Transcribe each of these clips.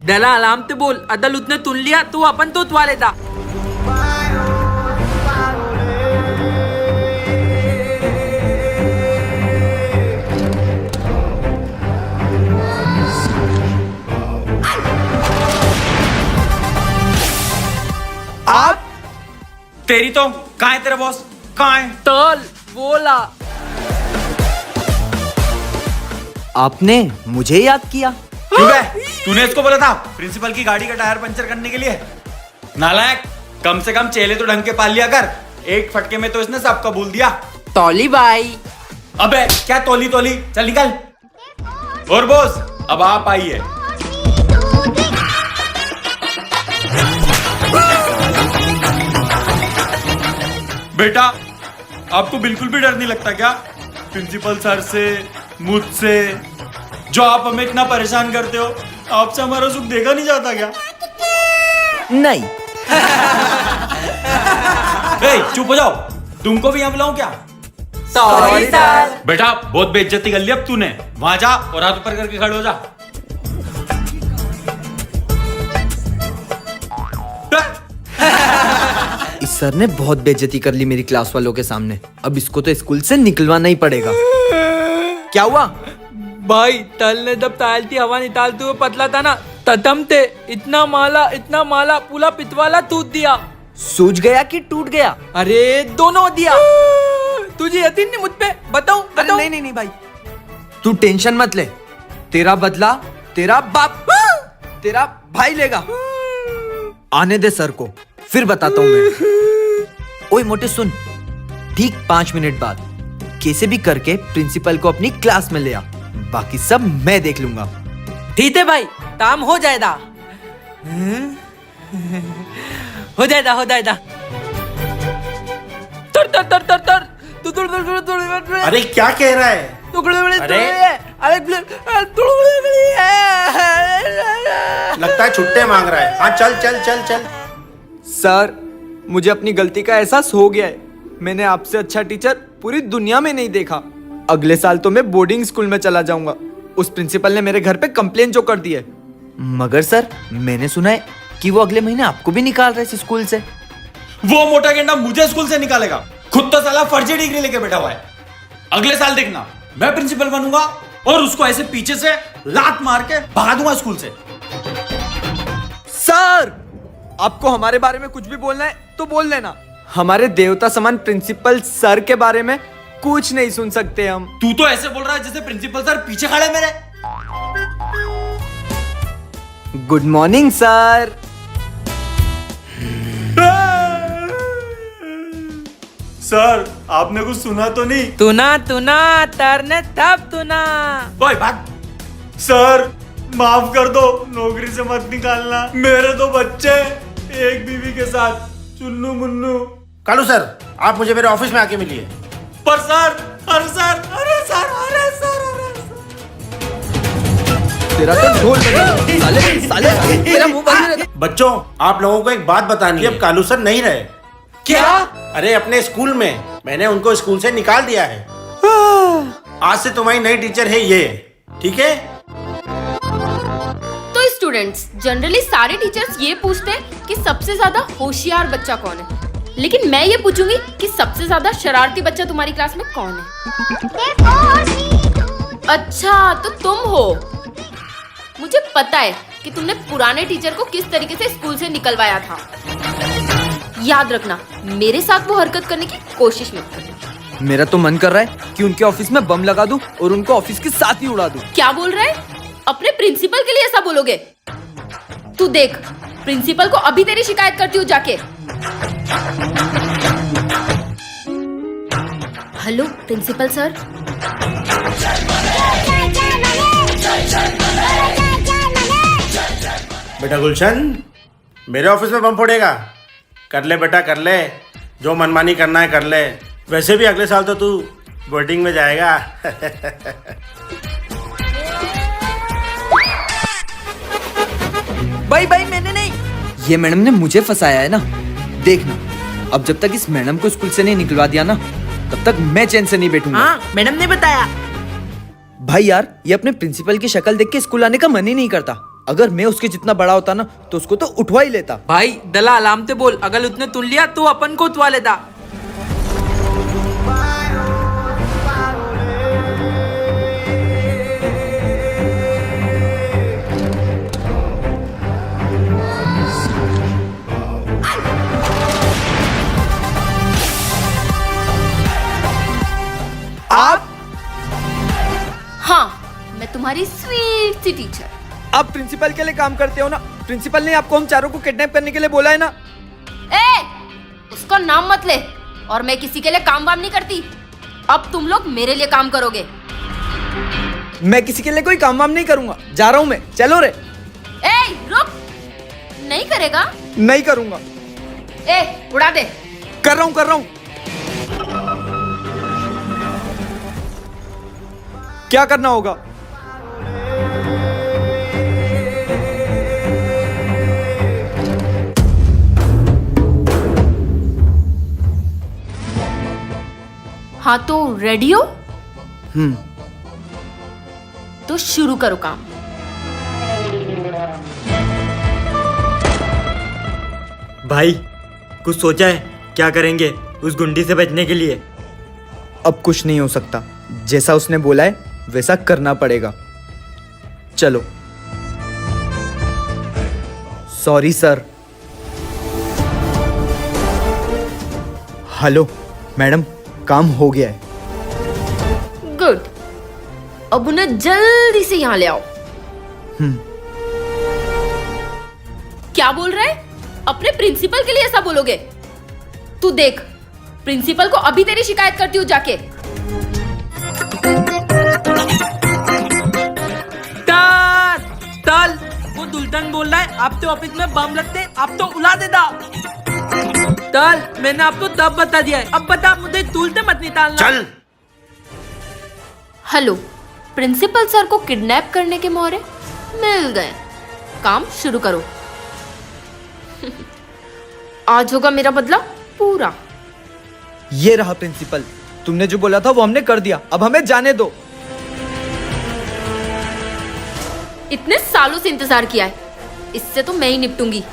त्याला अलार्म ते बोल अदालतने तुन लिया तू आपण तोच वालेदा. आप तेरी तो कहाँ है तेरा बॉस? कहाँ है? तल बोला. आपने मुझे याद किया? क्यों बे? तूने इसको बोला था प्रिंसिपल की गाड़ी का टायर पंचर करने के लिए? नालायक, कम से कम चेले तो ढंग के पाल लिया कर. एक फटके में तो इसने सबका बोल दिया. तौली भाई. अबे क्या तोली तोली, चल निकल. और बॉस अब आप आइए. बेटा आपको बिल्कुल भी डर नहीं लगता क्या? प्रिंसिपल सर से, मुझसे, जो आप हमें इतना परेशान करते हो, आपसे हमारा सुख देखा नहीं जाता क्या? नहीं. चुप हो जाओ. तुमको भी यहाँ बुलाऊं क्या? Sorry sir. बेटा बहुत बेइज्जती कर ली अब तूने. वहां जा और हाथ ऊपर करके खड़े हो जा. इस सर ने बहुत बेइज्जती कर ली मेरी क्लास वालों के सामने. अब इसको तो स्कूल से निकलवाना ही पड़ेगा. क्या हुआ भाई तल ने जब तालती हवा निकालते हुए पतला था ना ततम थे. इतना माला पूरा पितवाला टूट दिया. सूज गया कि टूट गया? अरे दोनों दिया. तुझे यकीन नहीं मुझ पे? बताऊं? नहीं भाई, तू टेंशन मत ले. तेरा बदला तेरा बाप, तेरा भाई लेगा. आने दे सर को, फिर बताता हूँ मैं. ओए मोटे सुन, ठीक 5 मिनट बाद कैसे भी करके प्रिंसिपल को अपनी क्लास में ले आ. बाकी सब मैं देख लूंगा. ठीक है भाई, काम हो जाएगा. हो जाएगा. अरे क्या कह रहा है? लगता है छुट्टे मांग रहा है. हाँ चल. सर, मुझे अपनी गलती का एहसास हो गया है. मैंने आपसे अच्छा टीचर पूरी दुनिया में नहीं देखा. अगले साल तो मैं बोर्डिंग स्कूल में चला जाऊंगा. उस प्रिंसिपल ने मेरे घर पे कंप्लेन जो कर दी है. मगर सर, मैंने सुना है कि वो अगले महीने आपको भी निकाल रहे थे स्कूल से. वो मोटा गेंडा मुझे स्कूल से निकालेगा. खुद तो साला फर्जी डिग्री लेके बैठा हुआ है. अगले साल देखना, मैं प्रिंसिपल बनूंगा और उसको ऐसे पीछे से लात मार के भगा दूंगा स्कूल से. सर, आपको हमारे बारे में कुछ भी बोलना है तो बोल लेना. हमारे देवता समान प्रिंसिपल सर के बारे में कुछ नहीं सुन सकते हम. तू तो ऐसे बोल रहा है जैसे प्रिंसिपल सर पीछे खड़े मेरे. Good morning sir. सर, आपने कुछ सुना तो नहीं? तुना तरने तब तुना. ओए भाग. सर माफ कर दो, नौकरी से मत निकालना. मेरे दो बच्चे, एक बीवी के साथ चुन्नू मुन्नू. कालू सर, आप मुझे मेरे ऑफिस में आके मिलिए. पर सर, अरे सर. तेरा तो ढोल बजा. साले तेरा मुंह बंद रहे. बच्चों, आप लोगों को एक बात बतानी है. अब कालू सर नहीं रहे. क्या? अरे अपने स्कूल में मैंने उनको स्कूल से निकाल दिया है. आज से तुम्हारी नई टीचर है ये. ठीक है? तो स्टूडेंट्स, जनरली सारे टीचर्स ये पूछते हैं कि सबसे ज्यादा होशियार बच्चा कौन है. लेकिन मैं ये पूछूंगी कि सबसे ज्यादा शरारती बच्चा तुम्हारी क्लास में कौन है? अच्छा, तो तुम हो. मुझे पता है कि तुमने पुराने टीचर को किस तरीके से स्कूल से निकलवाया था. याद रखना, मेरे साथ वो हरकत करने की कोशिश मत करना. मेरा तो मन कर रहा है कि उनके ऑफिस में बम लगा दूं और उनको ऑफिस के साथ ही उड़ा दूं. क्या बोल रहे हैं? अपने प्रिंसिपल के लिए ऐसा बोलोगे? तू देख, प्रिंसिपल को अभी तेरी शिकायत करती हूँ जाके. Hello principal sir. बेटा गुलशन, मेरे ऑफिस में बम फोड़ेगा? कर ले बेटा, कर ले. जो मनमानी करना है कर ले. वैसे भी अगले साल तो तू बोर्डिंग में जाएगा. भाई मैंने नहीं. ये मैडम ने मुझे फंसाया है ना. देखना, अब जब तक इस मैडम को स्कूल से नहीं निकलवा दिया ना, तब तक मैं चैन से नहीं बैठूंगा. हाँ, मैडम ने बताया. भाई यार, ये अपने प्रिंसिपल की शक्ल देख के स्कूल आने का मन ही नहीं करता. अगर मैं उसके जितना बड़ा होता ना तो उसको तो उठवा ही लेता। भाई दला अलामते बोल, अगर उसने तुन लिया तो अपन को उठवा लेता। आप हाँ, मैं तुम्हारी स्वीट सी टीचर। आप प्रिंसिपल के लिए काम करते हो ना? प्रिंसिपल ने आपको हम चारों को किडनैप करने के लिए बोला है ना? ए, उसको नाम मत ले। और मैं किसी के लिए काम वाम नहीं करती। अब तुम लोग मेरे लिए काम करोगे। मैं किसी के लिए कोई काम वाम नहीं करूंगा, जा रहा हूं मैं, चलो रे। ए, रुक। नहीं करेगा? नहीं करूंगा। ए, उड़ा दे। कर रहा हूं। क्या करना होगा? हाँ तो रेडी हो? तो शुरू करो काम। भाई कुछ सोचा है क्या करेंगे उस गुंडी से बचने के लिए? अब कुछ नहीं हो सकता, जैसा उसने बोला है वैसा करना पड़ेगा। चलो। Sorry sir. हेलो मैडम, काम हो गया है। गुड। अब उन्हें जल्दी से यहाँ ले आओ। क्या बोल रहे? अपने प्रिंसिपल के लिए ऐसा बोलोगे? तू देख, प्रिंसिपल को अभी तेरी शिकायत करती हूँ जाके। ताल, वो दुल्हन बोल रहा है आपके ऑफिस में बम लगते, आप तो उड़ा देता। ताल, मैंने आपको तब बता दिया है, अब बता मुझे तुलते मत निकालना। चल। हेलो, प्रिंसिपल सर को किडनैप करने के मोहरे मिल गए। काम शुरू करो। आज होगा मेरा बदला पूरा। ये रहा प्रिंसिपल, तुमने जो बोला था वो हमने कर दिया, अब हमें जाने दो। इतने सालों से इंतजार किया है, इससे तो मैं ही निपटूंगी।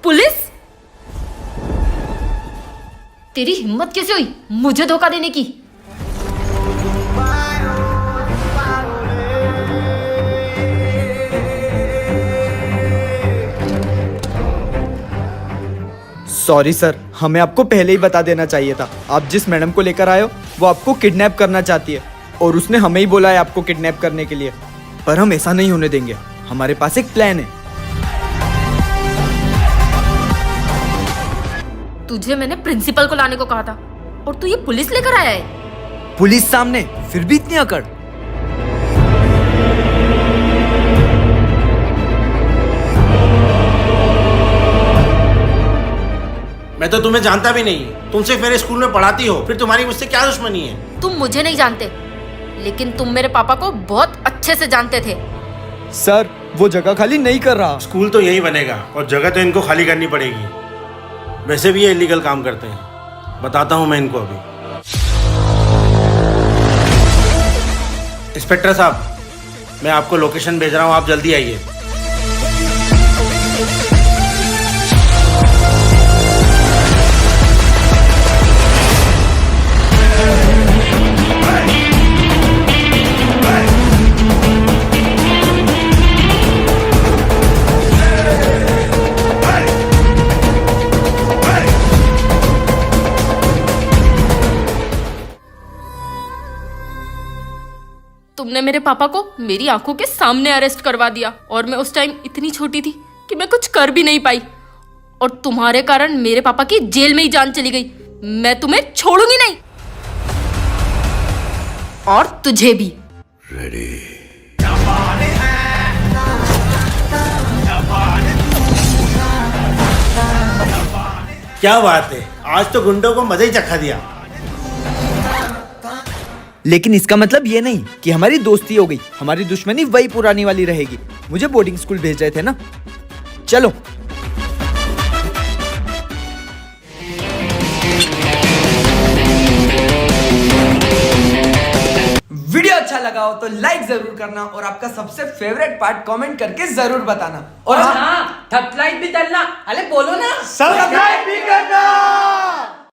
पुलिस, तेरी हिम्मत कैसे हुई मुझे धोखा देने की? सॉरी सर, हमें आपको पहले ही बता देना चाहिए था। आप जिस मैडम को लेकर आए हो वो आपको किडनैप करना चाहती है और उसने हमें ही बोला है आपको किडनैप करने के लिए, पर हम ऐसा नहीं होने देंगे। हमारे पास एक प्लान है। तुझे मैंने प्रिंसिपल को लाने को कहा था और तू ये पुलिस लेकर आया है। पुलिस सामने, फिर भी इतनी अकड़। मैं तो तुम्हें जानता भी नहीं, तुम सिर्फ मेरे स्कूल में पढ़ाती हो, फिर तुम्हारी मुझसे क्या दुश्मनी है? तुम मुझे नहीं जानते, लेकिन तुम मेरे पापा को बहुत अच्छे से जानते थे। सर, वो जगह खाली नहीं कर रहा। स्कूल तो यही बनेगा और जगह तो इनको खाली करनी पड़ेगी। वैसे भी ये इलीगल काम करते हैं, बताता हूँ मैं इनको अभी। इंस्पेक्टर साहब, मैं आपको लोकेशन भेज रहा हूँ, आप जल्दी आइए। तुमने मेरे पापा को मेरी आंखों के सामने अरेस्ट करवा दिया और मैं उस टाइम इतनी छोटी थी कि मैं कुछ कर भी नहीं पाई, और तुम्हारे कारण मेरे पापा की जेल में ही जान चली गई। मैं तुम्हें छोड़ूंगी नहीं, और तुझे भी। क्या बात है, आज तो गुंडों को मजा ही चखा दिया। लेकिन इसका मतलब ये नहीं कि हमारी दोस्ती हो गई। हमारी दुश्मनी वही पुरानी वाली रहेगी। मुझे बोर्डिंग स्कूल भेज रहे थे ना, चलो। अच्छा लगा हो तो लाइक जरूर करना और आपका सबसे फेवरेट पार्ट कमेंट करके जरूर बताना और हाँ हाँ थर्ड लाइट भी डालना। अरे बोलो ना। सब्सक्राइब